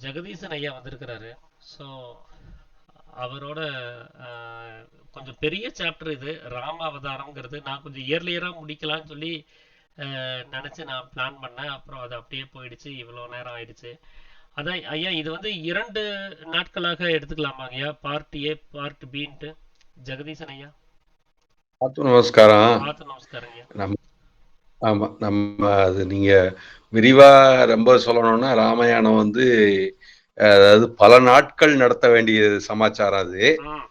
ஜெகதீசன் ஐயா வந்திருக்கிறாரு. ஸோ அவரோட ஆ, கொஞ்சம் பெரிய சாப்டர் இது ராம அவதாரம்ங்கிறது. நான் கொஞ்சம் இயர்லியராக முடிக்கலாம்னு சொல்லி நினச்சி நான் பிளான் பண்ணேன். அப்புறம் அது அப்படியே போயிடுச்சு, இவ்வளோ நேரம் ஆயிடுச்சு. அதான் ஐயா, இது வந்து 2 நாட்களாக எடுத்துக்கலாமா ஐயா? பார்ட் ஏ பார்ட் பின்ட்டு. ஜெகதீசன் ஐயா, ஆத்து நமஸ்காரம். ஆத்து நமஸ்காரங்க. நம்ம ஆமா நம்ம அது நீங்க விரிவா ரொம்ப சொல்லணும்னா ராமாயணம் வந்து அதாவது பல நாட்கள் நடத்த வேண்டிய சமாச்சாரம் அது. ம்.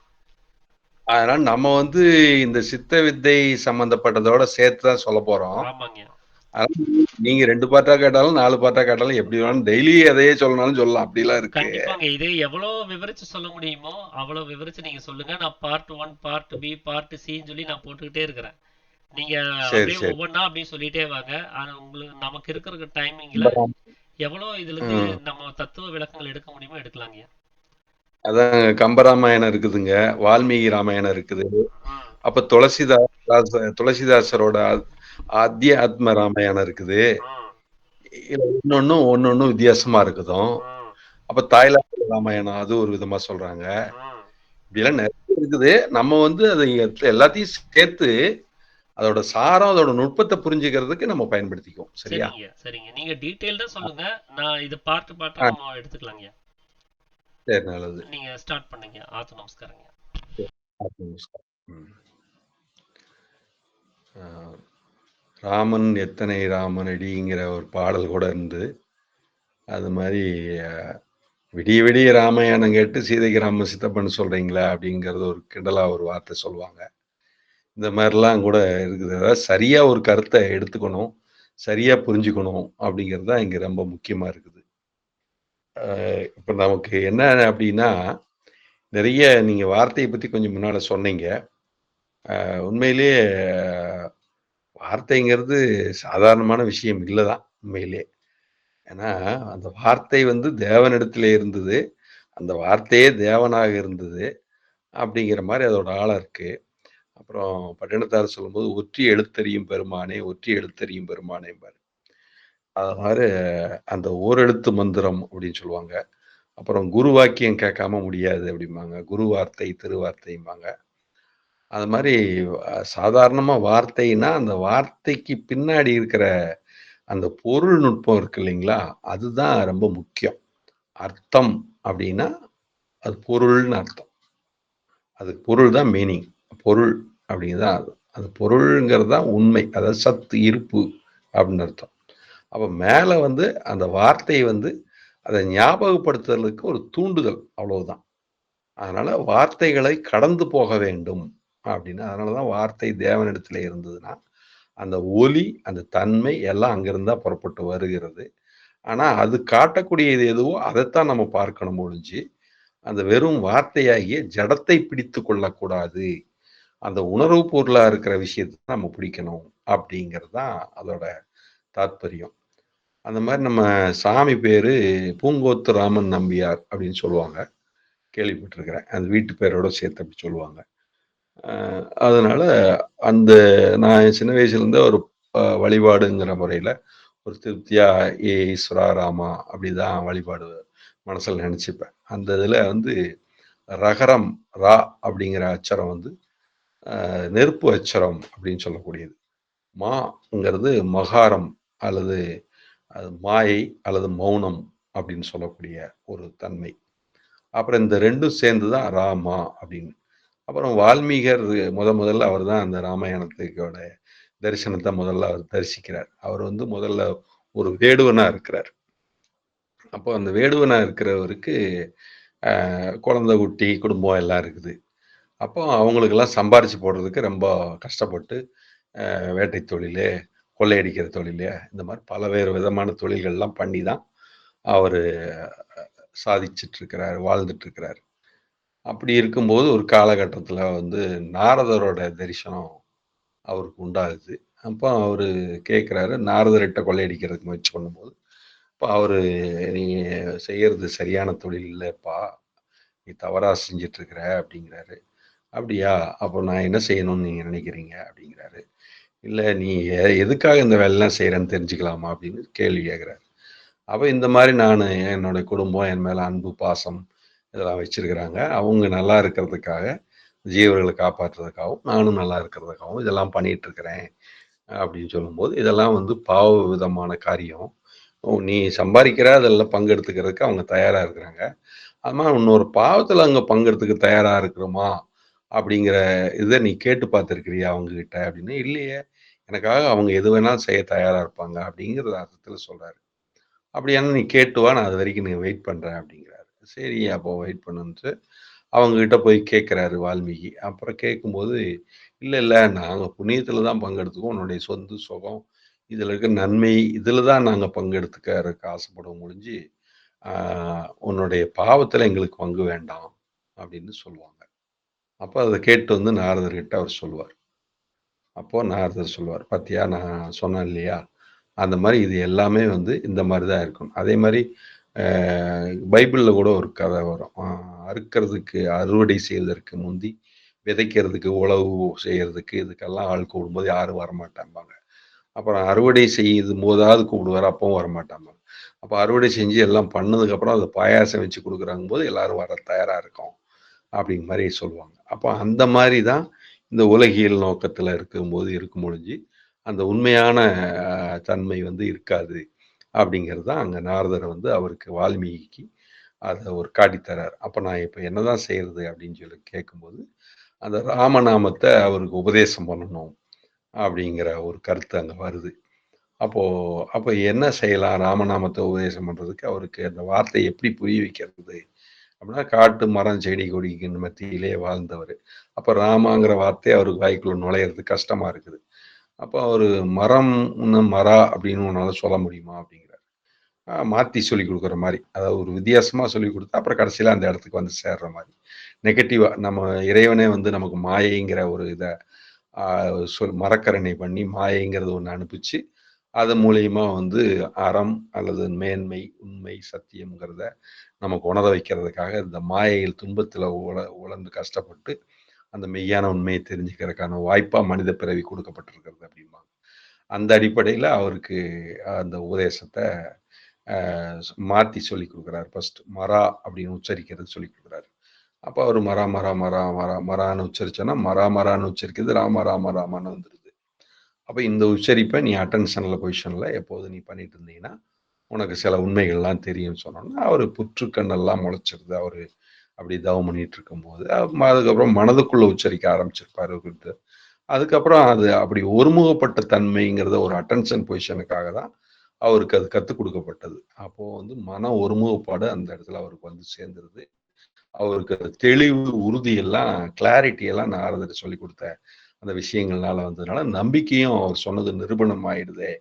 அதனால நம்ம வந்து இந்த சித்த வித்தை சம்பந்தப்பட்டதோட சேர்த்து தான் சொல்ல போறோம். ஆமாங்க. அதனால நீங்க 2 பார்ட்டா கேட்டாலும் 4 பார்ட்டா கேட்டாலும் எப்படி வேணாலும் டெய்லி அதையே சொல்லணும்னாலும் சொல்லலாம். அப்படிலாம் இருக்கு. கண்டிப்பாங்க. இதே எவ்வளோ விவரிச்சு சொல்ல முடியுமோ அவ்வளோ விவரிச்சு நீங்க சொல்லுங்க. நான் part one, part B, part சின்னு சொல்லி நான் போட்டுக்கிட்டே இருக்கிறேன். நீங்க சரி அப்படியே சரி. ஒவ்வொன்றா அப்படியே சொல்லிட்டே வாங்க. ஆனா உங்களுக்கு நமக்கு இருக்கிற டைமிங்ல கம்பராமாயணம். எவ்வளோ இதுலேருந்து ம். நம்ம தத்துவ விளக்கங்கள் எடுக்க முடியுமோ எடுக்கலாங்க. அதான் கம்பராமாயணம் இருக்குதுங்க. வால்மீகி ராமாயணம் இருக்குது. ம். அப்ப துளசிதாசரோட ஆத்தியாத்ம ராமாயணம் இருக்குது. ம். இல்ல ஒன்னொன்னும் வித்தியாசமா இருக்குதும். ம். அப்ப தாய்லாந்து ராமாயணம் அது ஒரு விதமா சொல்றாங்க. ம். இப்படிலாம் நிறைய இருக்குது. நம்ம வந்து அதை எல்லாத்தையும் சேர்த்து அதோட சாரம் அதோட நுட்பத்தை புரிஞ்சுக்கிறதுக்கு நம்ம பயன்படுத்திக்குவோம். சரியா? சரிங்க, சரிங்க. நீங்க டீட்டெயில்டா சொல்லுங்க. நான் இது பார்ட் பார்ட்டா ஆ, நம்ம எடுத்துக்கலாங்க. சரி நல்லது. நீங்க ஸ்டார்ட் பண்ணுங்க. ஆத்து நமஸ்காரங்க. சரி, நமஸ்காரம். ம். ஆ, ராமன் எத்தனை ராமனடிங்கிற ஒரு பாடல் கூட இருந்து அது மாதிரி விடிய விடிய ராமாயணம் கேட்டு சீதைக்கு ராம சித்தப்பன்னு சொல்றீங்களா அப்படிங்கறது ஒரு கிண்டலா ஒரு வார்த்தை சொல்லுவாங்க. இந்த மாதிரிலாம் கூட இருக்குது. அதாவது சரியா ஒரு கருத்தை எடுத்துக்கணும், சரியா புரிஞ்சுக்கணும் அப்படிங்கிறது தான் இங்க ரொம்ப முக்கியமா இருக்குது. இப்ப நமக்கு என்ன அப்படின்னா நிறைய நீங்க வார்த்தையை பத்தி கொஞ்சம் முன்னால சொன்னீங்க. உண்மையிலேயே வார்த்தைங்கிறது சாதாரணமான விஷயம் இல்லதான் உண்மையிலே. ஏன்னா அந்த வார்த்தை வந்து தேவனிடத்திலே இருந்தது, அந்த வார்த்தையே தேவனாக இருந்தது அப்படிங்கிற மாதிரி அதோட ஆழம் இருக்கு. அப்புறம் பட்டினத்தார் சொல்லும்போது ஒற்றி எழுத்தறியும் பெருமானே, ஒற்றி எழுத்தறியும் பெருமானேம்பாரு. அது மாதிரி அந்த ஓரெழுத்து மந்திரம் அப்படின்னு சொல்லுவாங்க. அப்புறம் குரு வாக்கியம் கேட்காம முடியாது அப்படிம்பாங்க. குரு வார்த்தை திருவார்த்தைம்பாங்க. அது மாதிரி சாதாரணமா வார்த்தைன்னா அந்த வார்த்தைக்கு பின்னாடி இருக்கிற அந்த பொருள் நுட்பம் இருக்கு இல்லைங்களா, அதுதான் ரொம்ப முக்கியம். அர்த்தம் அப்படின்னா அது பொருள்னு அர்த்தம். அதுக்கு பொருள் தான் மீனிங். பொருள் அப்படிங்கிறது அது. அது பொருள்ங்கிறது தான் உண்மை. அதாவது சத்து இருப்பு அப்படின்னு அர்த்தம். அப்ப மேல வந்து அந்த வார்த்தை வந்து அதை ஞாபகப்படுத்துதலுக்கு ஒரு தூண்டுதல் அவ்வளவுதான். அதனால வார்த்தைகளை கடந்து போக வேண்டும் அப்படின்னு. அதனாலதான் வார்த்தை தேவனிடத்துல இருந்ததுன்னா அந்த ஒலி அந்த தன்மை எல்லாம் அங்கிருந்தா புறப்பட்டு வருகிறது. ஆனா அது காட்டக்கூடியது எதுவோ அதைத்தான் நம்ம பார்க்கணும் ஒழிஞ்சு அந்த வெறும் வார்த்தையாகிய ஜடத்தை பிடித்து கொள்ளக்கூடாது. அந்த உணர்வு பொருளா இருக்கிற விஷயத்தை நம்ம பிடிக்கணும் அப்படிங்கிறது தான் அதோட தாத்பரியம். அந்த மாதிரி நம்ம சாமி பேரு பூங்கோத்து ராமன் நம்பியார் அப்படின்னு சொல்லுவாங்க. கேள்விப்பட்டிருக்கிறேன். அந்த வீட்டு பேரோட சேர்த்து அப்படி சொல்லுவாங்க. அதனால அந்த நான் சின்ன வயசுல இருந்தே ஒரு வழிபாடுங்கிற முறையில ஒரு திருப்தியா ஈஸ்வரா ராமா அப்படிதான் வழிபாடு மனசுல நினைச்சுப்பேன். அந்த இதுல வந்து ரகரம் ரா அப்படிங்கிற அச்சரம் வந்து நெருப்பு அச்சரம் அப்படின்னு சொல்லக்கூடியது. மாங்கிறது மகாரம் அல்லது அது மாயை அல்லது மௌனம் அப்படின்னு சொல்லக்கூடிய ஒரு தன்மை. அப்புறம் இந்த ரெண்டும் சேர்ந்துதான் ராமா அப்படின்னு. அப்புறம் வால்மீகர் முதல்ல அவர் தான் அந்த ராமாயணத்துக்கோட தரிசனத்தை முதல்ல அவர் தரிசிக்கிறார். அவர் வந்து முதல்ல ஒரு வேடுவனா இருக்கிறார். அப்போ அந்த வேடுவனா இருக்கிறவருக்கு குழந்தை குட்டி குடும்பம் எல்லாம் இருக்குது. அப்போ அவங்களுக்கெல்லாம் சம்பாரிச்சு போடுறதுக்கு ரொம்ப கஷ்டப்பட்டு வேட்டை தொழில், கொள்ளையடிக்கிற தொழில், இந்த மாதிரி பலவேறு விதமான தொழில்கள்லாம் பண்ணி தான் அவர் சாதிச்சிட்டு இருக்கிறார், வாழ்ந்துட்டு இருக்கிறார். அப்படி இருக்கும்போது ஒரு காலகட்டத்தில் வந்து நாரதரோட தரிசனம் அவருக்கு உண்டாகுது. அப்போ அவரு கேட்குறாரு, நாரதர்கிட்ட கொள்ளையடிக்கிறதுக்கு முயற்சி பண்ணும்போது, இப்போ அவரு நீ செய்யறது சரியான தொழில் இல்லைப்பா, நீ தவறா செஞ்சுட்டு இருக்கிற அப்படிங்கிறாரு. அப்படியா, அப்போ நான் என்ன செய்யணும்னு நீங்க நினைக்கிறீங்க அப்படிங்கிறாரு. இல்ல நீ எதுக்காக இந்த வேலைலாம் செய்யறன்னு தெரிஞ்சுக்கலாமா அப்படின்னு கேள்வி கேட்கிறாரு. அப்ப இந்த மாரி நானு என்னுடைய குடும்பம் என் மேல அன்பு, பாசம் இதெல்லாம் வச்சிருக்கிறாங்க. அவங்க நல்லா இருக்கிறதுக்காக, ஜீவர்கள காப்பாற்றுறதுக்காகவும், நானும் நல்லா இருக்கிறதுக்காகவும் இதெல்லாம் பண்ணிட்டு இருக்கிறேன். அப்படின்னு சொல்லும்போது, இதெல்லாம் வந்து பாவ விதமான காரியம். நீ சம்பாரிக்கிற அதில பங்கெடுத்துக்கிறதுக்கு அவங்க தயாரா இருக்கிறாங்க. ஆனா, இன்னொரு பாவத்துல அங்க பங்கெடுத்துக்க தயாரா இருக்கிறோமா? அப்படிங்கிற இத நீ கேட்டு பார்த்துருக்கிறியா அவங்ககிட்ட? அப்படின்னு, இல்லையே. எனக்காக அவங்க எது வேணாலும் செய்ய தயாரா இருப்பாங்க அப்படிங்கிற அர்த்தத்துல சொல்றாரு. அப்படியானா நீ கேட்டு வா, நான் அதுவரைக்கும் வெயிட் பண்றேன் அப்படிங்கிறாரு. சரி அப்போ வெயிட் பண்ணுன்ட்டு அவங்க கிட்ட போய் கேட்கிறாரு வால்மீகி. அப்புறம் கேட்கும்போது, இல்ல, இல்ல நாங்க புண்ணியத்துல தான் பங்கெடுத்துக்குவோம். உன்னுடைய சொத்து, சுகம் இதுல இருக்க நன்மை இதுல தான் நாங்க பங்கெடுத்துக்கறதுக்கு ஆசைப்படுவோம் ஒழிஞ்சு, ஆ உன்னுடைய பாவத்துல எங்களுக்கு பங்கு வேண்டாம் அப்படின்னு சொல்லுவாங்க. அப்ப அத கேட்டு வந்து நாரதர்கிட்ட அவர் சொல்லுவார். அப்போ நாரதர் சொல்லுவார், "பாத்தியா நான் சொன்னேன் இல்லையா? அந்த மாரி இது எல்லாமே வந்து இந்த மாரி தான் இருக்கும்." அதே மாரி அ பைபிள்ல கூட ஒரு கதை வரும். அறுக்கிறதுக்கு அறுவடை செய்வதற்கு முந்தி, விதைக்கிறதுக்கு, உழவு செய்யறதுக்கு இதுக்கெல்லாம் ஆள் கூடும்போது யாரும் வரமாட்டாம்பாங்க. அப்புறம் அறுவடை செய்யும்போதாவது கூப்பிடுவாரு, அப்பவும் வரமாட்டாம்பாங்க. அப்ப அறுவடை செஞ்சு எல்லாம் பண்ணதுக்கப்புறம் அத பாயாசம் வச்சு குடுக்குறாங்கும்போது எல்லாரும் வர தயாரா இருக்கோம். அப்படிங்கிற மாரி சொல்லுவாங்க. அப்போ அந்த மாரி தான் இந்த உலகியல் நோக்கத்துல இருக்கும்போது இருக்கும் பொழுது, அந்த உண்மையான தன்மை வந்து இருக்காது. அப்படிங்கிறது தான் அங்க நாரதர் வந்து அவருக்கு வால்மீகிக்கு அத ஒரு காட்டி தர்றாரு. அப்ப நான் இப்ப என்னதான் செய்யறது அப்படின்னு சொல்லி கேட்கும்போது, அந்த ராமநாமத்த அவருக்கு உபதேசம் பண்ணணும் அப்படிங்கிற ஒரு கருத்து அங்க வருது. அப்போ அப்ப என்ன செய்யலாம் ராமநாமத்த உபதேசம் பண்றதுக்கு? அவருக்கு அந்த வார்த்தைய எப்படி புரிய வைக்கிறது? அப்படின்னா காட்டு, மரம், செடி, கொடிக்கு மத்தியிலே வாழ்ந்தவரு. அப்ப ராமாங்கிற வார்த்தை அவருக்கு வாய்க்குள்ள நுழையிறது கஷ்டமா இருக்குது. அப்ப அவரு மரம், மரா அப்படின்னு உன்னால சொல்ல முடியுமா? அப்படிங்கிறாரு. மாத்தி சொல்லிக் குடுக்குற மாரி. அதாவது ஒரு வித்தியாசமா சொல்லிக் குடுத்து, அப்புறம் கடைசியில அந்த இடத்துக்கு வந்து சேர்ற மாரி. நெகட்டிவா நம்ம இறைவனே வந்து நமக்கு மாயைங்கிற ஒரு இத ஆ மரக்கரணை பண்ணி மாயைங்கிறது ஒண்ணு அனுப்பிச்சு, அதன் மூலியமா வந்து அறம் அல்லது மேன்மை, உண்மை, சத்தியம்ங்கிறத நமக்கு உணர வைக்கிறதுக்காக இந்த மாயையில் துன்பத்துல உழந்து கஷ்டப்பட்டு, அந்த மெய்யான உண்மையை தெரிஞ்சுக்கிறதுக்கான வாய்ப்பா மனித பிறவி குடுக்கப்பட்டிருக்கிறது அப்படிம்பாங்க. அந்த அடிப்படையில அவருக்கு அந்த உபதேசத்த அ மாத்தி சொல்லிக் குடுக்குறாரு. ஃபர்ஸ்ட் மரா அப்படின்னு உச்சரிக்கிறது சொல்லிக் குடுக்குறாரு. அப்ப அவரு மரா, மரா, மரா, மரா, மரான்னு உச்சரிச்சோன்னா, மரா, மரான்னு உச்சரிக்கிறது ராம, ராம, ராமான்னு வந்துருது. அப்ப இந்த உச்சரிப்ப நீ அட்டென்ஷன்ல பொசிஷன்ல எப்போதும் நீ பண்ணிட்டு இருந்தீன்னா, உனக்கு சில உண்மைகள்லாம் தெரியும்னு சொன்னோனே, அவரு புற்றுக்கண்ணெல்லாம் முளைச்சிருது. அவரு அப்படி தவம் பண்ணிட்டு இருக்கும்போது, அதுக்கப்புறம் மனதுக்குள்ள உச்சரிக்க ஆரம்பிச்சிருப்பாரு அவரு. அதுக்கப்புறம் அது அப்படி ஒருமுகப்பட்ட தன்மைங்கிறத ஒரு அட்டென்ஷன் பொசிஷனுக்காக தான் அவருக்கு அது கத்துக் குடுக்கப்பட்டது. அப்போ வந்து மன ஒருமுகப்பாடு அந்த இடத்துல அவருக்கு வந்து சேர்ந்துருது. அவருக்கு அந்த தெளிவு, உறுதி எல்லாம் கிளாரிட்டி எல்லாம் நாரதர் சொல்லிக் குடுத்த அந்த விஷயங்கள்னால வந்ததுனால, நம்பிக்கையும் அவர் சொன்னது நிரூபணம் ஆயிடுதே!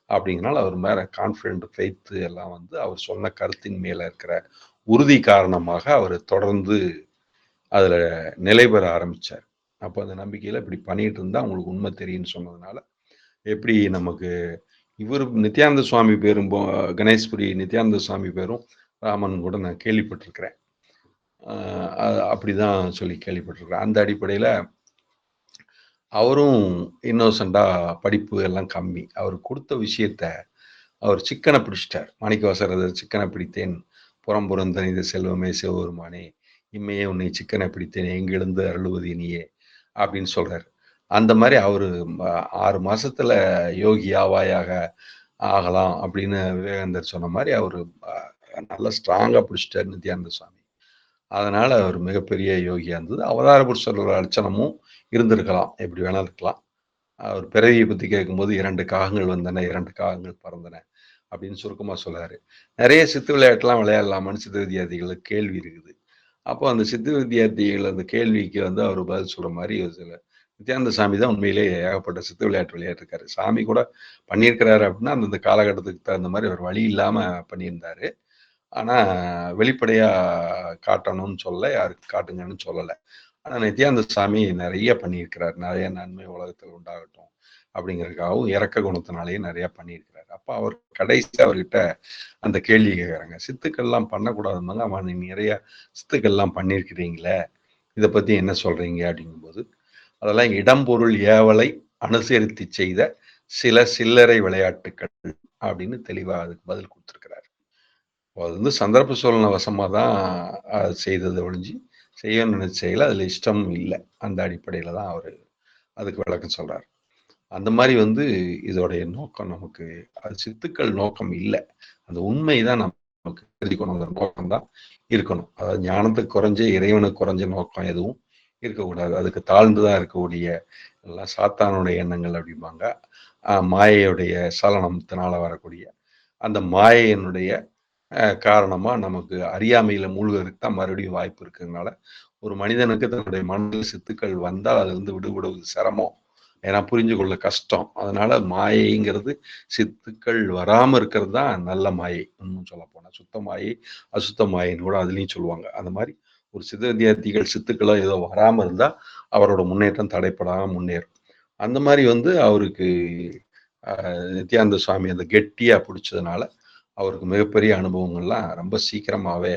அப்படிங்கிறனால அவர் மேல கான்ஃபிடென்ட், ஃபெய்த் எல்லாம் வந்து அவர் சொன்ன கருத்தின் மேல இருக்கிற உறுதி காரணமாக அவரு தொடர்ந்து அதுல நிலை பெற ஆரம்பிச்சார். அப்ப அந்த நம்பிக்கையில இப்படி பண்ணிட்டு இருந்தா உங்களுக்கு உண்மை தெரியும்னு சொன்னதுனால, எப்படி நமக்கு இவரு நித்யானந்த சுவாமி பேரும் கணேஷ்புரி நித்யானந்த சுவாமி பேரும் ராமன் கூட நான் கேள்விப்பட்டிருக்கிறேன். அ அ அப்படிதான் சொல்லி கேள்விப்பட்டிருக்கிறேன். அந்த அடிப்படையில அவரும் இன்னோசென்ட்டா படிப்பு எல்லாம் கம்மி. அவரு குடுத்த விஷயத்த அவர் சிக்கன பிடிச்சுட்டார். மாணிக்கவாசகர் சிக்கன பிடித்தேன், புறம் புறந்தணிந்த செல்வமே சிவபெருமானே, இம்மையே உன்னை சிக்கன பிடித்தேன், எங்கெழுந்து அருளுவது இனியே அப்படின்னு சொல்றாரு. அந்த மாரி அவரு ம 6 மாசத்துல யோகி ஆவாயாக ஆகலாம் அப்படின்னு விவேகானந்தர் சொன்ன மாரி அவரு நல்லா ஸ்ட்ராங்கா பிடிச்சுட்டாரு நித்யானந்த சுவாமி. அதனால அவர் மிகப்பெரிய யோகியா இருந்தது. அவதார புருஷரோட லட்சணமும் இருந்திருக்கலாம். எப்படி வேணாலும் இருக்கலாம். அவர் பிறவிய பத்தி கேட்கும்போது 2 காகங்கள் வந்தன, 2 காகங்கள் பறந்தன அப்படின்னு சுருக்கமா சொல்றாரு. நெறைய சித்து விளையாட்டுலாம் விளையாடலாமான்னு சித்து வித்யார்த்திகளுக்கு கேள்வி இருக்குது. அப்போ அந்த சித்து வித்யார்த்திகள் அந்த கேள்விக்கு வந்து அவர் பதில் சொல்ற மாரி ஒரு சில நித்யானந்த சாமி தான் உண்மையிலேயே ஏகப்பட்ட சித்து விளையாட்டு விளையாடிருக்காரு. சாமி கூட பண்ணியிருக்கிறாரு அப்படின்னா, அந்தந்த காலகட்டத்துக்கு தகுந்த மாரி அவர் வழி இல்லாம பண்ணியிருந்தாரு. ஆனா, வெளிப்படையா காட்டணும்னு சொல்லல. யாருக்கு காட்டுங்கன்னு சொல்லல. ஆனா, நித்யானந்த சாமி நெறைய பண்ணியிருக்கிறார். நெறைய நன்மை உலகத்துல உண்டாகட்டும் அப்படிங்கிறதுக்காகவும், இரக்க குணத்தினாலேயும் நெறைய பண்ணியிருக்கிறாரு. அப்ப அவர் கடைசியா அவர்கிட்ட அந்த கேள்வி கேட்கறாங்க. சித்துக்கள்லாம் பண்ணக்கூடாதும்பாங்க. ஆமா நீங்க நிறைய சித்துக்கள்லாம் பண்ணியிருக்கிறீங்களே, இத பத்தி என்ன சொல்றீங்க? அப்படிங்கும்போது, அதெல்லாம் இடம், பொருள், ஏவலை அனுசரித்துச் செய்த சில சில்லறை விளையாட்டுக்கள் அப்படின்னு தெளிவா அதுக்கு பதில் குடுத்திருக்கிறார். அது வந்து சந்தர்ப்ப சூழ்நிலை வசமா தான் அது செய்தது ஒழிஞ்சு, செய்யணும்னு நினைச்ச செயல அதுல இஷ்டம் இல்ல. அந்த அடிப்படையில தான் அவரு அதுக்கு விளக்கம் சொல்றாரு. அந்த மாரி வந்து இதோடைய நோக்கம் நமக்கு அது சித்துக்கள் நோக்கம் இல்ல. அந்த உண்மை தான் நமக்கு தெரிஞ்சுக்கணுங்கிற நோக்கம் தான் இருக்கணும். அதாவது ஞானத்துக்கு குறைஞ்ச, இறைவனுக்கு குறைஞ்ச நோக்கம் எதுவும் இருக்கக்கூடாது. அதுக்கு தாழ்ந்து தான் இருக்கக்கூடிய எல்லாம் சாத்தானுடைய எண்ணங்கள் அப்படிம்பாங்க. மாயையுடைய சலனத்தினால வரக்கூடிய அந்த மாயையினுடைய காரணமா நமக்கு அறியாமையில மூழ்குறதுக்கு தான் மறுபடியும் வாய்ப்பு இருக்குறதுனால, ஒரு மனிதனுக்கு தன்னுடைய மனதில் சித்துக்கள் வந்தால் அதிலிருந்து விடுபடுவது சிரமம். ஏன்னா புரிஞ்சு கொள்ள கஷ்டம். அதனால மாயைங்கிறது சித்துக்கள் வராம இருக்கிறது தான் நல்ல மாயை. இன்னும் சொல்லப்போனா சுத்த மாயை, அசுத்த மாயைன்னு கூட அதுலயும் சொல்லுவாங்க. அந்த மாரி ஒரு சித்த வித்தியார்த்திகள் சித்துக்களோ ஏதோ வராம இருந்தா, அவரோட முன்னேற்றம் தடைப்படாம முன்னேறும். அந்த மாரி வந்து அவருக்கு நித்யானந்த சுவாமி அந்த கெட்டியா புடிச்சதுனால, அவருக்கு மிகப்பெரிய அனுபவங்கள்லாம் ரொம்ப சீக்கிரமாவே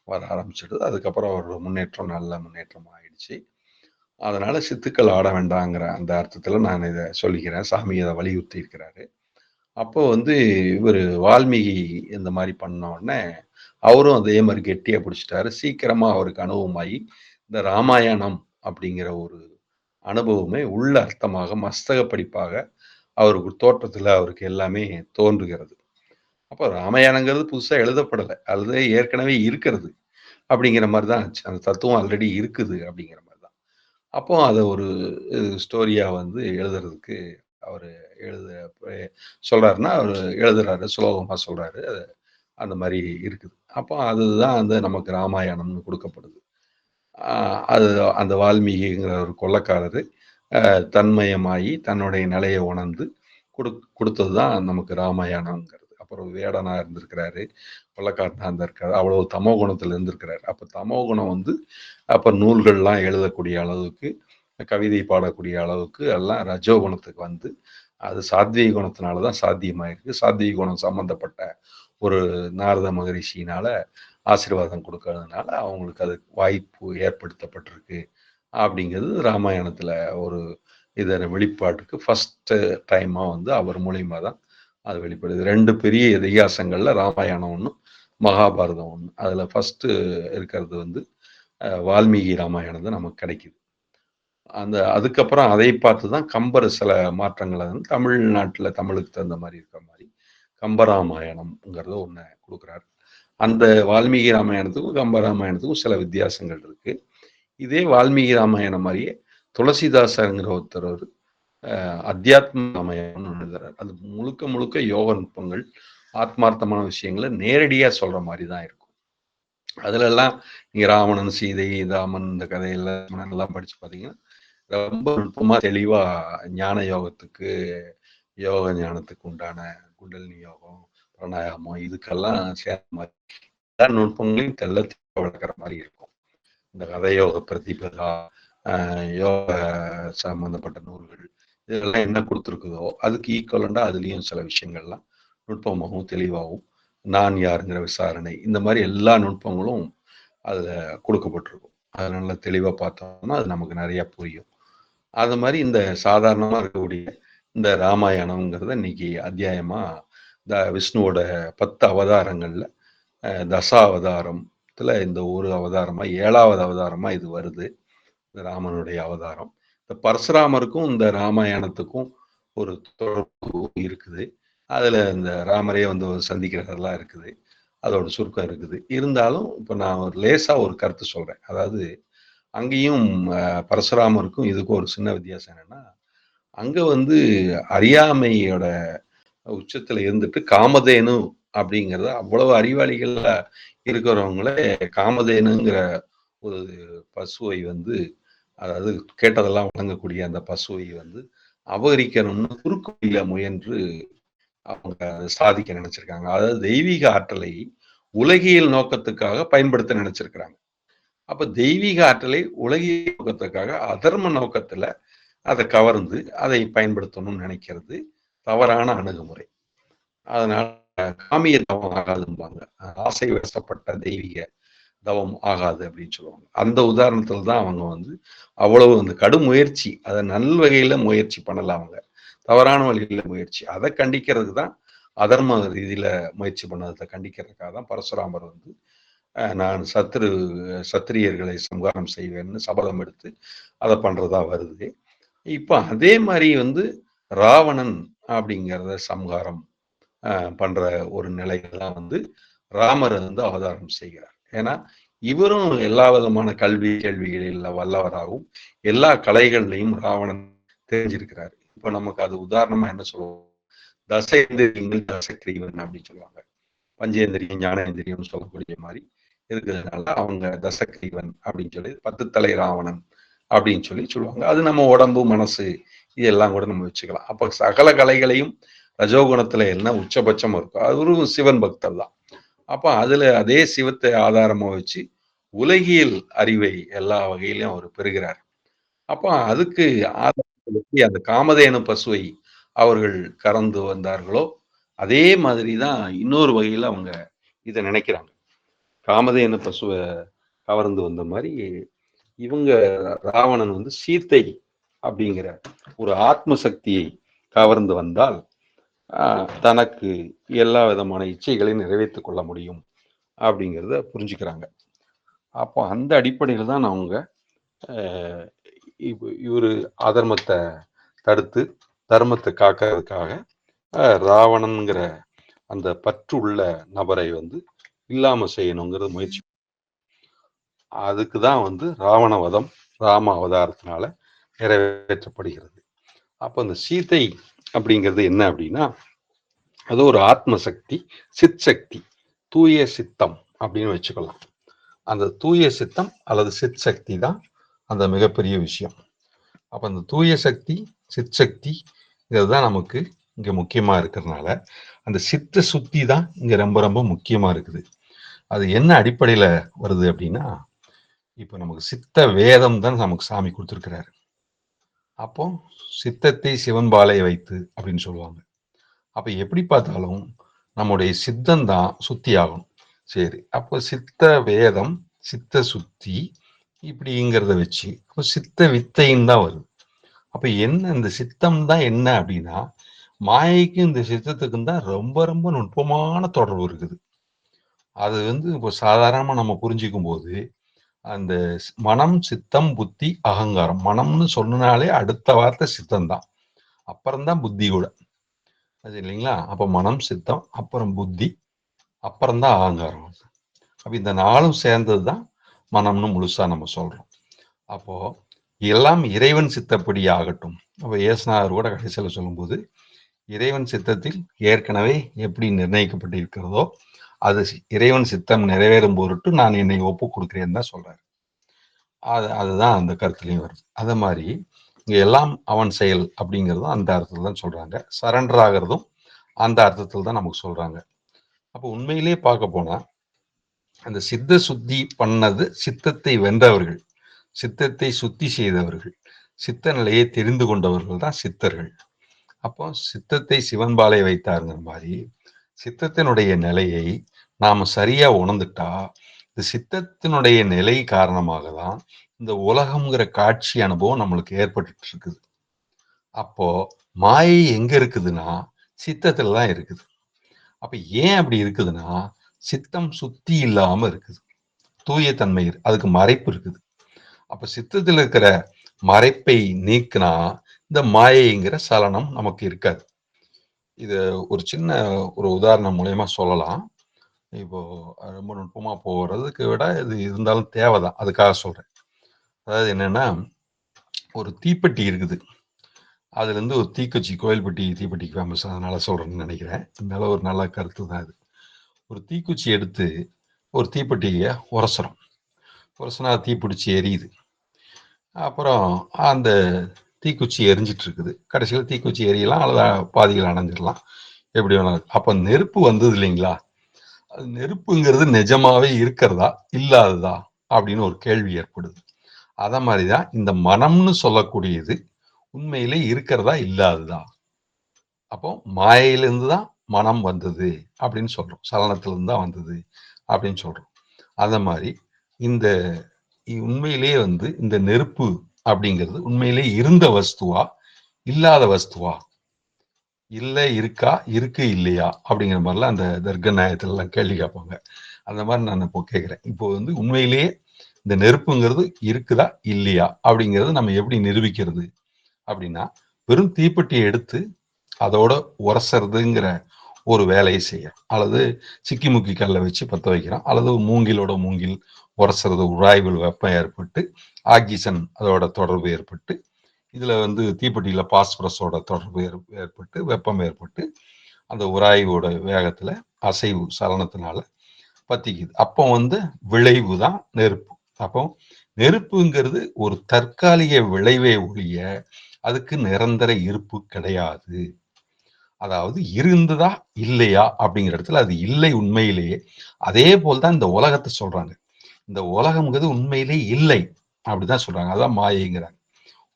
வர ஆரம்பிச்சுடுது. அதுக்கப்புறம் அவரோட முன்னேற்றம் நல்ல முன்னேற்றம் ஆயிடுச்சு. அதனால சித்துக்கள் ஆட வேண்டாங்கிற அந்த அர்த்தத்துல நான் இத சொல்லிக்கிறேன். சாமி இத வலியுறுத்தி இருக்கிறாரு. அப்போ வந்து இவரு வால்மீகி இந்த மாரி பண்ண உடனே, அவரும் அதே மாரி கெட்டியா பிடிச்சுட்டாரு. சீக்கிரமா அவருக்கு அனுபவமாயி, இந்த ராமாயணம் அப்படிங்கிற ஒரு அனுபவமே உள்ள அர்த்தமாக, மஸ்தக படிப்பாக அவருக்கு தோற்றத்துல அவருக்கு எல்லாமே தோன்றுகிறது. அப்போ ராமாயணங்கிறது புதுசா எழுதப்படல. அது ஏற்கனவே இருக்கிறது. அப்படிங்கிற மாரி தான் ஆச்சு. அந்த தத்துவம் ஆல்ரெடி இருக்குது அப்படிங்கிற மாரி தான். அப்போ அத ஒரு ஸ்டோரியா வந்து எழுதுறதுக்கு அவரு எழுத எ சொல்றாருன்னா, அவரு எழுதுறாரு. சுலோகமா சொல்றாரு. அந்த மாரி இருக்குது. அப்போ அதுதான் வந்து நமக்கு ராமாயணம்னு குடுக்கப்படுது. ஆ அது அந்த வால்மீகிங்கிற ஒரு கொள்ளைக்காரரு தன்மயமாயி தன்னுடைய நிலைய உணர்ந்து குடுத்தது தான் நமக்கு ராமாயணம்ங்கிறது. அப்புறம் வேடனா இருந்திருக்கிறாரு. கொள்ளைக்காரனா இருந்திருக்காரு. அவ்வளவு தமோ குணத்துல இருந்திருக்கிறாரு. அப்ப தமோ குணம் வந்து அப்ப நூல்கள்லாம் எழுதக்கூடிய அளவுக்கு, கவிதை பாடக்கூடிய அளவுக்கு எல்லாம் ரஜோ குணத்துக்கு வந்து, அது சாத்வீக குணத்தினால தான் சாத்தியமாயிருக்கு. சாத்வீக குணம் சம்பந்தப்பட்ட ஒரு நாரத மகரிஷியினால ஆசீர்வாதம் குடுக்கறதுனால, அவங்களுக்கு அது வாய்ப்பு ஏற்படுத்தப்பட்டிருக்கு. அப்படிங்கிறது ராமாயணத்துல ஒரு இதர வெளிப்பாட்டுக்கு ஃபர்ஸ்ட் டைமா வந்து அவர் மூலியமா தான் அது வெளிப்படுது. 2 பெரிய இதிகாசங்கள்ல ராமாயணம் ஒண்ணு, மகாபாரதம் ஒண்ணு. அதுல ஃபர்ஸ்ட் இருக்கிறது வந்து வால்மீகி ராமாயணம் தான் நமக்கு கிடைக்குது. அதுக்கப்புறம் அதை பார்த்து தான் கம்பர் சில மாற்றங்கள வந்து தமிழ்நாட்டுல தமிழுக்கு தகுந்த மாரி இருக்கிற மாரி, கம்பராமாயணம்ங்கிறது ஒண்ண குடுக்குறாரு. அந்த வால்மீகி ராமாயணத்துக்கும், கம்பராமாயணத்துக்கும் சில வித்தியாசங்கள் இருக்கு. இதே வால்மீகி ராமாயணம் மாரியே துளசிதாசர்ங்கிற ஒருத்தர் அத்தியாத்ம ராமாயணம்னு ஒண்ணு எழுதுறாரு. அது முழுக்க முழுக்க யோக நுட்பங்கள், ஆத்மார்த்தமான விஷயங்கள நேரடியா சொல்ற மாரி தான் இருக்கும். அதுலலாம் நீங்க ராவணன், சீதை, ராமன் இந்த கதையெல்லாம் எல்லாம் படிச்சு பார்த்தீங்கன்னா, ரொம்ப நுட்பமா தெளிவா ஞான யோகத்துக்கு, யோக ஞானத்துக்கு உண்டான குண்டலினி யோகம், பிராணாயாமம் இதுக்கெல்லாம் சேர்ந்த மாரி எல்லா நுட்பங்களையும் தெள்ள தெளிவா விளக்குற மாரி இருக்கும். இந்த கதையோக பிரதிபதா, யோக சம்பந்தப்பட்ட நூல்கள் இதெல்லாம் என்ன குடுத்துருக்குதோ, அதுக்கு ஈக்குவலண்டா அதுலயும் சில விஷயங்கள்லாம் நுட்பமாகவும், தெளிவாகவும், நான் யாருங்கிற விசாரணை, இந்த மாரி எல்லா நுட்பங்களும் அதுல குடுக்கப்பட்டிருக்கும். அத நல்லா தெளிவா பார்த்தோம்னா, அது நமக்கு நெறைய புரியும். அது மாரி இந்த சாதாரணமா இருக்கக்கூடிய இந்த ராமாயணம்ங்கிறத இன்னைக்கு அத்தியாயமா விஷ்ணுவோட 10 அவதாரங்கள்ல தசாவதாரத்துல இந்த ஒரு அவதாரமா 7வது அவதாரமா இது வருது. இந்த ராமனுடைய அவதாரம். இந்த பரசுராமருக்கும் இந்த ராமாயணத்துக்கும் ஒரு தொடர்பு இருக்குது. அதுல இந்த ராமரே வந்து சந்திக்கிறதெல்லாம் இருக்குது. அதோட சுருக்கம் இருக்குது. இருந்தாலும் இப்ப நான் ஒரு லேசா ஒரு கருத்து சொல்றேன். அதாவது அங்கேயும் பரசுராமருக்கும் இதுக்கும் ஒரு சின்ன வித்தியாசம் என்னன்னா, அங்க வந்து அறியாமையோட உச்சத்துல இருந்துட்டு காமதேனு அப்படிங்கிறத அவ்வளவு அறிவாளிகளா இருக்கிறவங்களே காமதேனுங்கிற ஒரு பசுவை வந்து அதாவது கேட்டதெல்லாம் வழங்கக்கூடிய அந்த பசுவை வந்து அபகரிக்கணும்னு குறுக்கு வழியில முயன்று அவங்க அதை சாதிக்க நினைச்சிருக்காங்க. அதாவது தெய்வீக ஆற்றலை உலகியல் நோக்கத்துக்காக பயன்படுத்த நினைச்சிருக்கிறாங்க. அப்ப தெய்வீக ஆற்றலை உலகியல் நோக்கத்துக்காக அதர்ம நோக்கத்துல அதை கவர்ந்து அதை பயன்படுத்தணும்னு நினைக்கிறது தவறான அணுகுமுறை. அதனால காமிய தவம் ஆகாதும்பாங்க. ஆசை வசப்பட்ட தெய்வீக தவம் ஆகாது அப்படின்னு சொல்லுவாங்க. அந்த உதாரணத்துல தான் அவங்க வந்து அவ்வளவு அந்த கடும் முயற்சி, அதை நல்வகையில முயற்சி பண்ணல அவங்க. தவறான வழியில முயற்சி. அதை கண்டிக்கிறதுக்கு தான் அதர்ம ரீதியில முயற்சி பண்ணதை கண்டிக்கிறதுக்காக தான் பரசுராமர் வந்து நான் சத்திரியர்களை சம்ஹாரம் செய்வேன்னு சபதம் எடுத்து அதை பண்றதா வருது. இப்ப அதே மாதிரி வந்து ராவணன் அப்படிங்கிறத சம்ஹாரம் பண்ற ஒரு நிலையெல்லாம் வந்து ராமர் வந்து அவதாரம் செய்கிறார். ஏன்னா இவரும் எல்லா விதமான கல்வி கேள்விகளில் வல்லவராகவும் எல்லா கலைகள்லையும் ராவணன் தெரிஞ்சிருக்கிறாரு. இப்ப நமக்கு அது உதாரணமா என்ன சொல்லுவோம், தசேந்திரியங்கள் தசக்கிரீவன் அப்படின்னு சொல்லுவாங்க. பஞ்சேந்திரியம் ஞானேந்திரியம் சொல்லக்கூடிய மாதிரி இருக்கிறதுனால அவங்க தசக்கிரீவன் அப்படின்னு சொல்லி 10 தலை ராவணன் அப்படின்னு சொல்லுவாங்க. அது நம்ம உடம்பு மனசு இதெல்லாம் கூட நம்ம வச்சுக்கலாம். அப்ப சகல கலைகளையும் ரஜோகுணத்துல என்ன உச்சபட்சம் இருக்கோ அது ஒரு சிவன் பக்தர் தான். அப்ப அதுல அதே சிவத்தை ஆதாரமா வச்சு உலகியல் அறிவை எல்லா வகையிலும் அவர் பெறுகிறார். அப்ப அதுக்கு ஆதாரப்படுத்தி அந்த காமதேனு பசுவை அவர்கள் கறந்து வந்தார்களோ அதே மாதிரிதான் இன்னொரு வகையில அவங்க இதை நினைக்கிறாங்க. காமதேனு பசுவை கவர்ந்து வந்த மாதிரி இவங்க ராவணன் வந்து சீத்தை அப்படிங்கிற ஒரு ஆத்ம சக்தியை கவர்ந்து வந்தால் தனக்கு எல்லா விதமான இச்சைகளையும் நிறைவேற்றிக் கொள்ள முடியும் அப்படிங்கிறத புரிஞ்சுக்கிறாங்க. அப்போ அந்த அடிப்படையில் தான் அவங்க இவரு அதர்மத்தை தடுத்து தர்மத்தை காக்கிறதுக்காக ராவணன்கிற அந்த பற்று உள்ள நபரை வந்து இல்லாம செய்யணுங்கிறது முயற்சி. அதுக்குதான் வந்து ராவணவதம் ராம அவதாரத்தினால நிறைவேற்றப்படுகிறது. அப்ப அந்த சீதை அப்படிங்கிறது என்ன அப்படின்னா அது ஒரு ஆத்ம சக்தி, சித் சக்தி, தூய சித்தம் அப்படின்னு வச்சுக்கலாம். அந்த தூய சித்தம் அல்லது சித் சக்தி தான் அந்த மிகப்பெரிய விஷயம். அப்ப அந்த தூய சக்தி சித் சக்தி இதுதான் நமக்கு இங்க முக்கியமா இருக்கிறதுனால அந்த சித்த சுத்தி தான் இங்க ரொம்ப ரொம்ப முக்கியமா இருக்குது. அது என்ன அடிப்படையில வருது அப்படின்னா இப்ப நமக்கு சித்த வேதம் தான் நமக்கு சாமி கொடுத்திருக்கிறாரு. அப்போ சித்தத்தை சிவன்பாலை வைத்து அப்படின்னு சொல்லுவாங்க. அப்ப எப்படி பார்த்தாலும் நம்முடைய சித்தம் தான் சுத்தி ஆகும். சரி, அப்போ சித்த வேதம் சித்த சுத்தி இப்படிங்கிறத வச்சு அப்போ சித்த வித்தையும் தான் வருது. அப்ப என்ன இந்த சித்தம் தான் என்ன அப்படின்னா மாயைக்கும் இந்த சித்தத்துக்கும் தான் ரொம்ப ரொம்ப நுட்பமான தொடர்பு இருக்குது. அது வந்து இப்போ சாதாரணமா நம்ம புரிஞ்சுக்கும் போது அந்த மனம் சித்தம் புத்தி அகங்காரம், மனம்னு சொன்னாலே அடுத்த வார்த்தை சித்தம் தான், அப்புறம்தான் புத்தி கூட, அது இல்லைங்களா? அப்ப மனம் சித்தம் அப்புறம் புத்தி அப்புறம்தான் அகங்காரம். அப்ப இந்த நாளும் சேர்ந்தது தான் மனம்னு முழுசா நம்ம சொல்றோம். அப்போ எல்லாம் இறைவன் சித்தப்படி ஆகட்டும். அப்ப ஏசுநாதர் கூட கடைசியில் சொல்லும்போது இறைவன் சித்தத்தில் ஏற்கனவே எப்படி நிர்ணயிக்கப்பட்டிருக்கிறதோ அது இறைவன் சித்தம் நிறைவேறும் பொருட்டு நான் என்னை ஒப்பு கொடுக்கிறேன்னு தான் சொல்றாரு. அதுதான் அந்த கருத்துலையும் வருது. அதே மாதிரி இங்க எல்லாம் அவன் செயல் அப்படிங்கிறதும் அந்த அர்த்தத்தில் தான் சொல்றாங்க. சரண்டர் ஆகிறதும் அந்த அர்த்தத்தில் தான் நமக்கு சொல்றாங்க. அப்போ உண்மையிலே பார்க்க போனா அந்த சித்த சுத்தி பண்ணது சித்தத்தை வென்றவர்கள், சித்தத்தை சுத்தி செய்தவர்கள், சித்த நிலையை தெரிந்து கொண்டவர்கள் தான் சித்தர்கள். அப்போ சித்தத்தை சிவன்பாலை வைத்தாருங்கிற மாதிரி சித்தத்தினுடைய நிலையை நாம சரியா உணர்ந்துட்டா இந்த சித்தத்தினுடைய நிலை காரணமாக தான் இந்த உலகம்ங்கிற காட்சி அனுபவம் நம்மளுக்கு ஏற்பட்டு இருக்குது. அப்போ மாயை எங்க இருக்குதுன்னா சித்தத்துல தான் இருக்குது. அப்ப ஏன் அப்படி இருக்குதுன்னா சித்தம் சுத்தி இல்லாம இருக்குது, தூய தன்மை அதுக்கு மறைப்பு இருக்குது. அப்ப சித்தத்தில் இருக்கிற மறைப்பை நீக்கினா இந்த மாயைங்கிற சலனம் நமக்கு இருக்காது. இது ஒரு சின்ன ஒரு உதாரணம் மூலயமா சொல்லலாம். இப்போ ரொம்ப நுட்பமா போறதுக்கு விட இது இருந்தாலும் தேவைதான், அதுக்காக சொல்றேன். அதாவது என்னன்னா ஒரு தீப்பெட்டி இருக்குது, அதுல இருந்து ஒரு தீக்குச்சி, கோயில்பட்டி தீப்பெட்டிக்கு ஃபேமஸ், அதனால சொல்றேன்னு நினைக்கிறேன். அதனால ஒரு நல்ல கருத்து தான் இது. ஒரு தீக்குச்சி எடுத்து ஒரு தீப்பெட்டியை உரசுனா தீப்பிடிச்சி எரியுது. அப்புறம் அந்த தீக்குச்சி எரிஞ்சிட்டு இருக்குது. கடைசியில் தீக்குச்சி எரியலாம் அல்லது பாதிகள் அணைஞ்சிடலாம், எப்படி வேணாலும். அப்ப நெருப்பு வந்தது இல்லைங்களா, அது நெருப்புங்கிறது நிஜமாவே இருக்கிறதா இல்லாததா அப்படின்னு ஒரு கேள்வி ஏற்படுது. அத மாதிரிதான் இந்த மனம்னு சொல்லக்கூடியது உண்மையிலே இருக்கிறதா இல்லாததா. அப்போ மாயையிலிருந்து தான் மனம் வந்தது அப்படின்னு சொல்றோம், சலனத்திலிருந்து தான் வந்தது அப்படின்னு சொல்றோம். அந்த மாதிரி இந்த உண்மையிலேயே வந்து இந்த நெருப்பு அப்படிங்கிறது உண்மையிலே இருந்த வஸ்துவா இல்லாத வஸ்துவா, இல்ல இருக்கா, இருக்கு இல்லையா அப்படிங்கிற மாதிரிலாம் அந்த தர்க்க நியாயத்துல எல்லாம் கேள்வி கேட்பாங்க. அந்த மாதிரி நான் இப்போ கேட்கிறேன். இப்போ வந்து உண்மையிலேயே இந்த நெருப்புங்கிறது இருக்குதா இல்லையா அப்படிங்கிறது நம்ம எப்படி நிரூபிக்கிறது அப்படின்னா, வெறும் தீப்பெட்டியை எடுத்து அதோட உரசுறதுங்கிற ஒரு வேலையை செய்யறோம். அல்லது சிக்கி முக்கி கல்லை வச்சு பற்ற வைக்கிறோம். அல்லது மூங்கிலோட மூங்கில் உரசுறது, உராய்வில் வெப்பம் ஏற்பட்டு ஆக்சிஜன் அதோட தொடர்பு ஏற்பட்டு, இதுல வந்து தீப்பெட்டியில பாஸ்பரஸோட தொடர்பு ஏற்பட்டு வெப்பம் ஏற்பட்டு அந்த உராய்வோட வேகத்துல அசைவு சலனத்தினால பத்திக்குது. அப்போ வந்து விளைவு தான் நெருப்பு. அப்போ நெருப்புங்கிறது ஒரு தற்காலிக விளைவே ஒழிய அதுக்கு நிரந்தர இருப்பு கிடையாது. அதாவது இருந்ததா இல்லையா அப்படிங்கிற இடத்துல அது இல்லை உண்மையிலேயே. அதே போல்தான் இந்த உலகத்தை சொல்றாங்க. இந்த உலகம்ங்கிறது உண்மையிலே இல்லை அப்படிதான் சொல்றாங்க. அதான் மாயைங்கிறாங்க.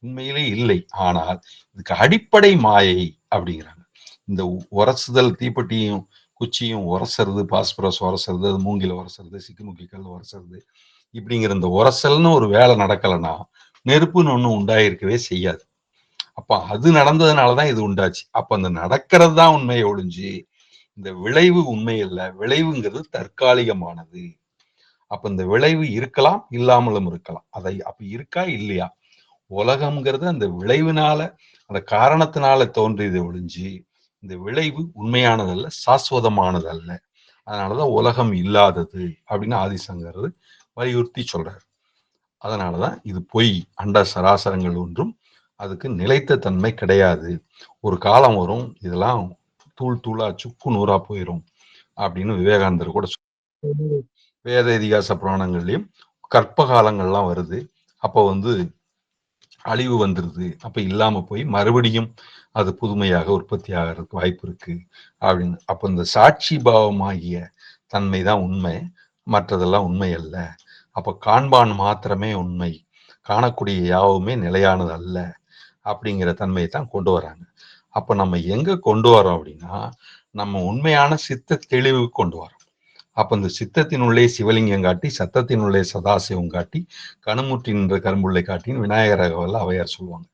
உண்மையிலே இல்லை. ஆனால் இதுக்கு அடிப்படை மாயை அப்படிங்கிறாங்க. இந்த உரசுதல், தீப்பெட்டியும் குச்சியும் உரசுறது, பாஸ்பரஸ் உரசுறது, அது மூங்கில உரசுறது, சிக்குமுக்கி கல் உரசுறது, இப்படிங்கிற இந்த உரசல்னு ஒரு வேலை நடக்கலைன்னா நெருப்புன்னு ஒண்ணு உண்டாயிருக்கவே செய்யாது. அப்ப அது நடந்ததுனாலதான் இது உண்டாச்சு. அப்ப அந்த நடக்கிறது தான் உண்மையை ஒழிஞ்சு இந்த விளைவு உண்மை இல்ல. விளைவுங்கிறது தற்காலிகமானது. அப்ப இந்த விளைவு இருக்கலாம், இல்லாமலும் இருக்கலாம். அதை அப்ப இருக்கா இல்லையா? உலகம்ங்கிறது அந்த விளைவினால, அந்த காரணத்தினால தோன்றியதை ஒழிஞ்சு இந்த விளைவு உண்மையானதல்ல, சாஸ்வதமானதல்ல. அதனாலதான் உலகம் இல்லாதது அப்படின்னு ஆதிசங்கர் வலியுறுத்தி சொல்றாரு. அதனாலதான் இது பொய். அண்ட சராசரங்கள் ஒன்றும் அதுக்கு நிலைத்த தன்மை கிடையாது. ஒரு காலம் வரும் இதெல்லாம் தூள் தூளா சுக்கு நூறா போயிரும் அப்படின்னு விவேகானந்தர் கூட வேத இதிகாச புராணங்கள்லயும் கற்ப காலங்கள்லாம் வருது. அப்போ வந்து அழிவு வந்துருது. அப்ப இல்லாம போய் மறுபடியும் அது புதுமையாக உற்பத்தி ஆகிறதுக்கு வாய்ப்பு இருக்கு அப்படின்னு. அப்ப இந்த சாட்சி பாவமாகிய தன்மை தான் உண்மை, மற்றதெல்லாம் உண்மை அல்ல. அப்ப காண்பான் மாத்திரமே உண்மை, காணக்கூடிய யாவுமே நிலையானது அல்ல அப்படிங்கிற தன்மையை தான் கொண்டு வராங்க. அப்ப நம்ம எங்க கொண்டு வரோம் அப்படின்னா, நம்ம உண்மையான சித்த தெளிவு கொண்டு வரோம். அப்ப இந்த சித்தத்தினுள்ளே சிவலிங்கம் காட்டி, சத்தத்தினுள்ளே சதாசிவம் காட்டி, கணுமுற்றி நின்ற கரும்புள்ளை காட்டின்னு விநாயகர் அவையார் சொல்லுவாங்க.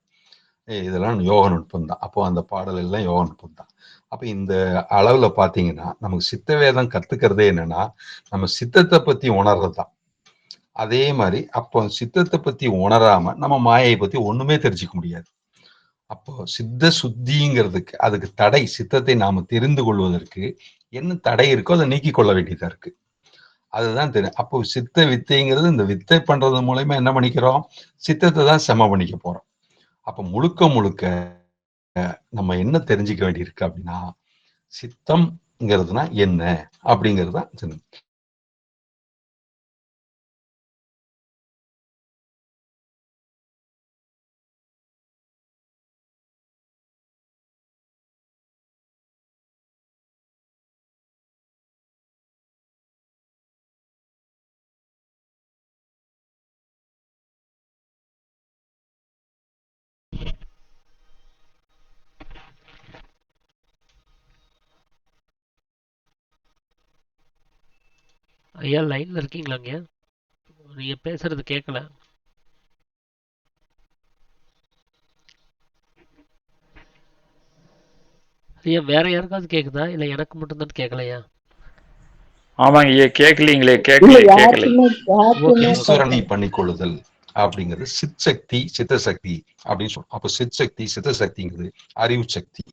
இதெல்லாம் யோக நுட்பம் தான். அப்போ அந்த பாடல் எல்லாம் யோக நுட்பம் தான். அப்ப இந்த அளவுல பாத்தீங்கன்னா நமக்கு சித்த வேதம் கத்துக்கிறதே என்னன்னா, நம்ம சித்தத்தை பத்தி உணர்றது தான். அதே மாதிரி அப்போ சித்தத்தை பத்தி உணராம நம்ம மாயை பத்தி ஒண்ணுமே தெரிஞ்சுக்க முடியாது. அப்போ சித்த சுத்திங்கிறதுக்கு அதுக்கு தடை, சித்தத்தை நாம தெரிந்து கொள்வதற்கு என்ன தடை இருக்கோ அதை நீக்கிக் கொள்ள வேண்டியதா இருக்கு. அதுதான் தெரியும். அப்போ சித்த வித்தைங்கிறது இந்த வித்தை பண்றது மூலயமா என்ன பண்ணிக்கிறோம், சித்தத்தை தான் செம பண்ணிக்க போறோம். அப்ப முழுக்க முழுக்க நம்ம என்ன தெரிஞ்சுக்க வேண்டியிருக்கு அப்படின்னா, சித்தம்ங்கிறதுனா என்ன அப்படிங்கிறது தான். ஐயா லைன்ல இருக்கீங்களாங்க? நீங்க பேசுறது கேட்கல. ஐயா வேற யாருக்காவது கேக்குதா இல்ல எனக்கு மட்டும்தான் கேட்கலையா? ஆமாங்க ஐயா, கேட்கலீங்களே, இல்ல கேட்கல. யாருக்குமே ஓகே ஈஸ்வரனை பண்ணிக்கொள்ளுதல் அப்படிங்கிறது சித் சக்தி, சித்த சக்தி அப்படின்னு சொல்றோம். அப்ப சித் சக்தி, சித்த சக்திங்கிறது அறிவு சக்தி.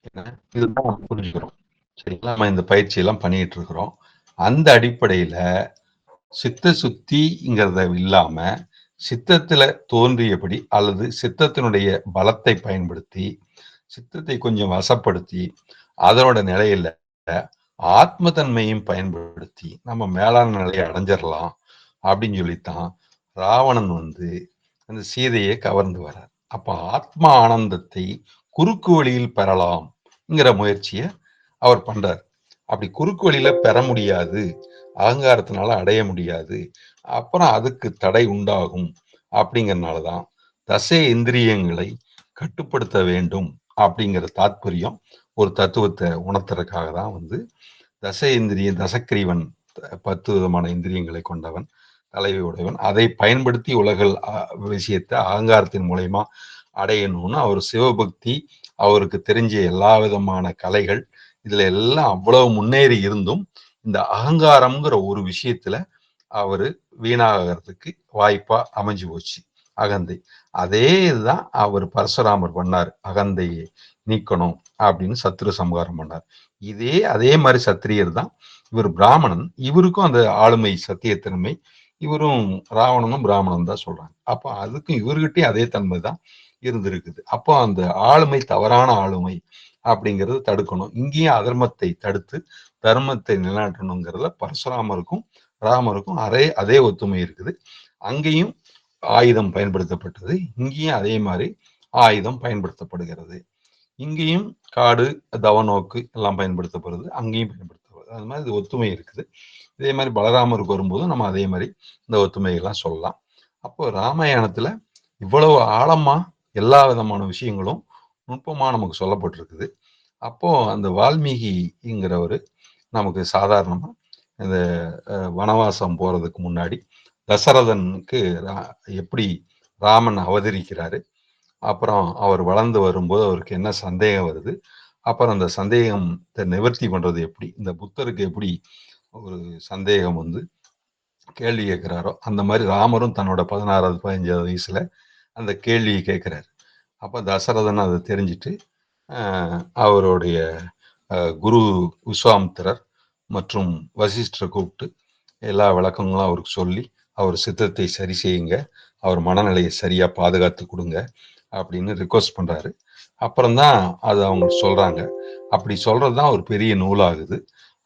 என்ன இதுதான் நம்ம புரிஞ்சுக்கிறோம். சரிங்களா? நம்ம இந்த பயிற்சி எல்லாம் பண்ணிட்டு இருக்கிறோம். அந்த அடிப்படையில சித்த சுத்திங்கிறத இல்லாம சித்தத்துல தோன்றியபடி அல்லது சித்தத்தினுடைய பலத்தை பயன்படுத்தி சித்தத்தை கொஞ்சம் வசப்படுத்தி அதனோட நிலையில ஆத்ம தன்மையும் பயன்படுத்தி நம்ம மேலான நிலையை அடைஞ்சிடலாம் அப்படின்னு சொல்லித்தான் ராவணன் வந்து அந்த சீதையை கவர்ந்து வர்றார். அப்ப ஆத்ம ஆனந்தத்தை குறுக்கு வழியில் பெறலாம்ங்கிற முயற்சியை அவர் பண்றார். அப்படி குறுக்கு வழியில பெற முடியாது, அகங்காரத்தினால அடைய முடியாது, அப்புறம் அதுக்கு தடை உண்டாகும். அப்படிங்கறதுனாலதான் தசை இந்திரியங்களை கட்டுப்படுத்த வேண்டும் அப்படிங்கிற தாத்பரியம் ஒரு தத்துவத்தை உணர்த்துறதுக்காக தான் வந்து தசை இந்திரியம், தசக்கிரீவன் 10 விதமான இந்திரியங்களை கொண்டவன், தலைவி உடையவன். அதை பயன்படுத்தி உலகள் விஷயத்தை அகங்காரத்தின் மூலயமா அடையணும்னு அவர் சிவபக்தி, அவருக்கு தெரிஞ்ச எல்லா விதமான கலைகள், இதுல எல்லாம் அவ்வளவு முன்னேறி இருந்தும் இந்த அகங்காரம்ங்கிற ஒரு விஷயத்துல அவரு வீணாகிறதுக்கு வாய்ப்பா அமைஞ்சு போச்சு. அகந்தை. அதே இதுதான் அவர் பரசுராமர் பண்ணார். அகந்தையை நீக்கணும் அப்படின்னு சத்ரு சம்ஹாரம் பண்ணார். அதே மாதிரி சத்திரியர் தான் இவர். பிராமணன், இவருக்கும் அந்த ஆளுமை சத்தியத்தன்மை, இவரும் ராவணனும் பிராமணன் தான் சொல்றாங்க. அப்ப அதுக்கும் இவர்கிட்டயும் அதே தன்மை தான் இருந்திருக்குது. அப்போ அந்த ஆளுமை தவறான ஆளுமை அப்படிங்கறத தடுக்கணும். இங்கேயும் அதர்மத்தை தடுத்து தர்மத்தை நிலைநாட்டணுங்கிறதுல பரசுராமருக்கும் ராமருக்கும் அதே ஒத்துமை இருக்குது. அங்கேயும் ஆயுதம் பயன்படுத்தப்பட்டது, இங்கேயும் அதே மாதிரி ஆயுதம் பயன்படுத்தப்படுகிறது. இங்கேயும் காடு தவநோக்கு எல்லாம் பயன்படுத்தப்படுது, அங்கேயும் பயன்படுத்தப்படுது. அது மாதிரி ஒத்துமை இருக்குது. இதே மாதிரி பலராமருக்கு வரும்போது நம்ம அதே மாதிரி இந்த ஒத்துமையெல்லாம் சொல்லலாம். அப்போ ராமாயணத்துல இவ்வளவு ஆழமா எல்லா விதமான விஷயங்களும் நுட்பமா நமக்கு சொல்லப்பட்டிருக்குது. அப்போ அந்த வால்மீகிங்கிறவர் நமக்கு சாதாரணமா இந்த வனவாசம் போறதுக்கு முன்னாடி தசரதனுக்கு எப்படி ராமன் அவதரிக்கிறாரு, அப்புறம் அவர் வளர்ந்து வரும்போது அவருக்கு என்ன சந்தேகம் வருது, அப்புறம் அந்த சந்தேகத்தை நிவர்த்தி பண்றது எப்படி, இந்த புத்தருக்கு எப்படி ஒரு சந்தேகம் வந்து கேள்வி கேட்கிறாரோ அந்த மாதிரி ராமரும் தன்னோட 16வது 15வது வயசுல அந்த கேள்வியை கேட்கிறாரு. அப்ப தசரதன் அதை தெரிஞ்சுட்டு அவருடைய குரு விஸ்வாமித்திரர் மற்றும் வசிஷ்டரை கூப்பிட்டு எல்லா விளக்கங்களும் அவருக்கு சொல்லி அவர் சித்தத்தை சரி செய்யுங்க, அவர் மனநிலையை சரியா பாதுகாத்து கொடுங்க அப்படின்னு ரிக்வஸ்ட் பண்றாரு. அப்புறம்தான் அது அவங்க சொல்றாங்க. அப்படி சொல்றதுதான் ஒரு பெரிய நூலாகுது.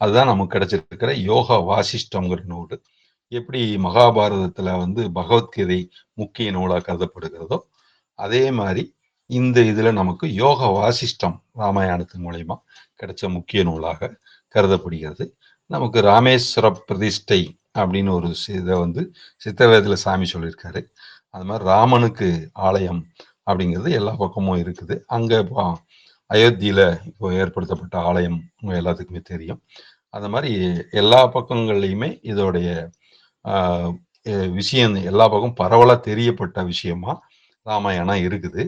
அதுதான் நமக்கு கிடைச்சிருக்கிற யோக வாசிஷ்டம்ங்கிற நூல். எப்படி மகாபாரதத்துல வந்து பகவத்கீதை முக்கிய நூலா கருதப்படுகிறதோ அதே மாதிரி இந்த இதுல நமக்கு யோக வாசிஷ்டம் ராமாயணத்தின் மூலயமா கிடைச்ச முக்கிய நூலாக கருதப்படுகிறது. நமக்கு ராமேஸ்வர பிரதிஷ்டை அப்படின்னு ஒரு இதை வந்து சித்தவேதத்துல சாமி சொல்லியிருக்காரு. அது மாதிரி ராமனுக்கு ஆலயம் அப்படிங்கிறது எல்லா பக்கமும் இருக்குது. அங்க இப்போ அயோத்தியில இப்போ ஏற்படுத்தப்பட்ட ஆலயம் உங்க எல்லாத்துக்குமே தெரியும். அந்த மாதிரி எல்லா பக்கங்கள்லையுமே இதோடைய விஷயம் எல்லா பக்கம் பரவலா தெரியப்பட்ட விஷயமா ராமாயணம் இருக்குது.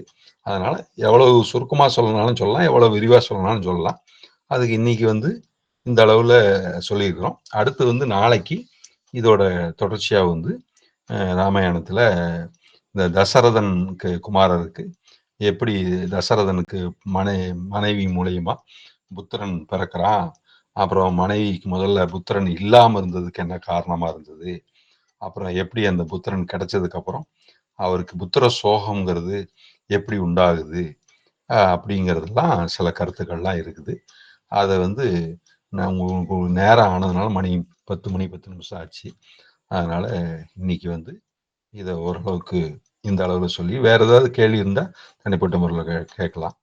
அதனால எவ்வளவு சுருக்கமா சொல்லனாலும் சொல்லலாம், எவ்வளவு விரிவா சொல்லனாலும் சொல்லலாம். அதுக்கு இன்னைக்கு வந்து இந்த அளவுல சொல்லியிருக்கிறோம். அடுத்து வந்து நாளைக்கு இதோட தொடர்ச்சியா வந்து ராமாயணத்துல இந்த தசரதனுக்கு குமாரருக்கு எப்படி தசரதனுக்கு மனைவி மூலியமா புத்திரன் பிறக்கிறான், அப்புறம் மனைவிக்கு முதல்ல புத்திரன் இல்லாம இருந்ததுக்கு என்ன காரணமா இருந்தது, அப்புறம் எப்படி அந்த புத்திரன் கிடைச்சதுக்கு அப்புறம் அவருக்கு புத்திர சோகம்ங்கிறது எப்படி உண்டாகுது அப்படிங்கிறதுலாம் சில கருத்துக்கள்லாம் இருக்குது. அதை வந்து நான் உங்களுக்கு நேரம் ஆனதுனால மணி 10 மணி 10 நிமிஷம் ஆச்சு. அதனால இன்னைக்கு வந்து இதை ஓரளவுக்கு இந்த அளவுல சொல்லி வேற ஏதாவது கேள்வி இருந்தா தனிப்பட்ட முறையில் கேட்கலாம்.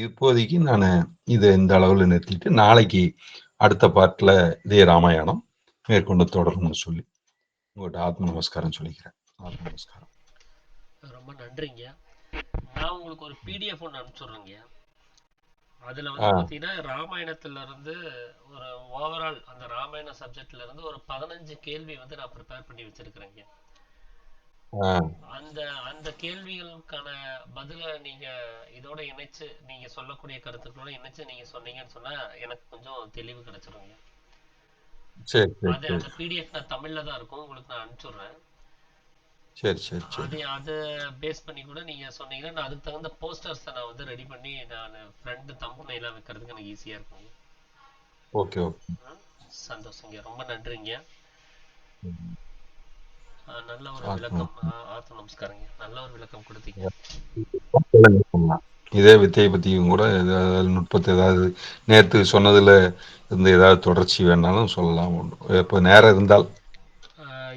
இப்போதைக்கு நான் இதை இந்த அளவுல நிறுத்திட்டு நாளைக்கு அடுத்த பார்ட்ல இதே ராமாயணம் மேற்கொண்டு தொடரும்னு சொல்லி உங்கள்கிட்ட ஆத்ம நமஸ்காரம் சொல்லிக்கிறேன். ஆத்ம நமஸ்காரம். ரொம்ப நன்றிங்க. நான் உங்களுக்கு ஒரு பிடிஎஃப் ஒன்று அனுப்பிச்சுடுறேங்க. அதுல வந்து பாத்தீங்கன்னா ராமாயணத்துல இருந்து ஒரு ஓவரால் அந்த ராமாயண சப்ஜெக்ட்ல இருந்து ஒரு 15 கேள்வி வந்து நான் ப்ரிப்பேர் பண்ணி வச்சிருக்கிறேங்க. அந்த அந்த கேள்விகளுக்கான பதில நீங்க இதோட இணைச்சு நீங்க சொல்லக்கூடிய கருத்துக்களோட இணைச்சு நீங்க சொன்னீங்கன்னு சொன்னா எனக்கு கொஞ்சம் தெளிவு கிடைச்சிருங்க. அது அந்த பிடிஎஃப் நான் தமிழ்ல தான் இருக்கும், உங்களுக்கு நான் அனுப்பிச்சுடுறேன். அது பேஸ் பண்ணி கூட நீங்க சொன்னீங்கன்னா நான் அதுக்கு தகுந்த போஸ்டர்ஸை நான் வந்து ரெடி பண்ணி நான் ஃப்ரண்ட் தம்புனைலாம் வைக்கிறதுக்கு எனக்கு ஈஸியா இருக்கும். ஓகே சந்தோஷங்க, ரொம்ப நன்றிங்க. நல்ல ஒரு விளக்கம். ஆத்ம நமஸ்காரங்க, நல்ல ஒரு விளக்கம் கொடுத்தீங்க. இதே வித்தையை பத்தியும் கூட ஏதாவது நுட்பத்தை ஏதாவது நேற்று சொன்னதுல இருந்து ஏதாவது தொடர்ச்சி வேணாலும் சொல்லலாம். இப்போ நேரம் இருந்தால்.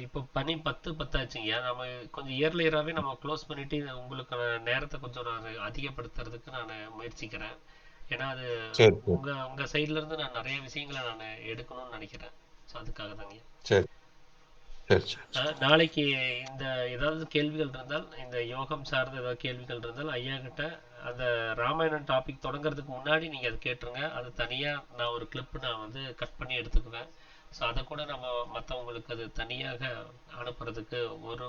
இப்போ பனி 10 ஆச்சுங்க. நம்ம கொஞ்சம் இயர்லியராகவே நம்ம க்ளோஸ் பண்ணிட்டு உங்களுக்கான நேரத்தை கொஞ்சம் நான் அதிகப்படுத்துறதுக்கு நான் முயற்சிக்கிறேன். ஏன்னா அது உங்க சைட்ல இருந்து நான் நிறைய விஷயங்களை நான் எடுக்கணும்னு நினைக்கிறேன். ஸோ அதுக்காக தாங்க. நாளைக்கு இந்த ஏதாவது கேள்விகள் இருந்தால், இந்த யோகம் சார்ந்த ஏதாவது கேள்விகள் இருந்தால் ஐயா கிட்ட அந்த ராமாயணம் டாபிக் தொடங்குறதுக்கு முன்னாடி நீங்க அதை கேட்டுருங்க. அது தனியா நான் ஒரு கிளிப் நான் வந்து கட் பண்ணி எடுத்துக்குவேன். ஸோ அதை கூட நம்ம மற்றவங்களுக்கு அது தனியாக அனுப்புறதுக்கு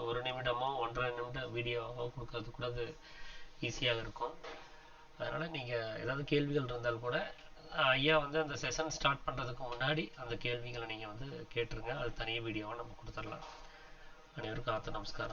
ஒரு நிமிடமோ 1.5 நிமிடம் வீடியோவோ கொடுக்கறது கூட அது ஈஸியாக இருக்கும். அதனால் நீங்கள் ஏதாவது கேள்விகள் இருந்தால் கூட ஐயா வந்து அந்த செஷன் ஸ்டார்ட் பண்ணுறதுக்கு முன்னாடி அந்த கேள்விகளை நீங்கள் வந்து கேட்டுருங்க. அது தனியாக வீடியோவாக நம்ம கொடுத்துடலாம். அனைவருக்கும் நமஸ்காரம்.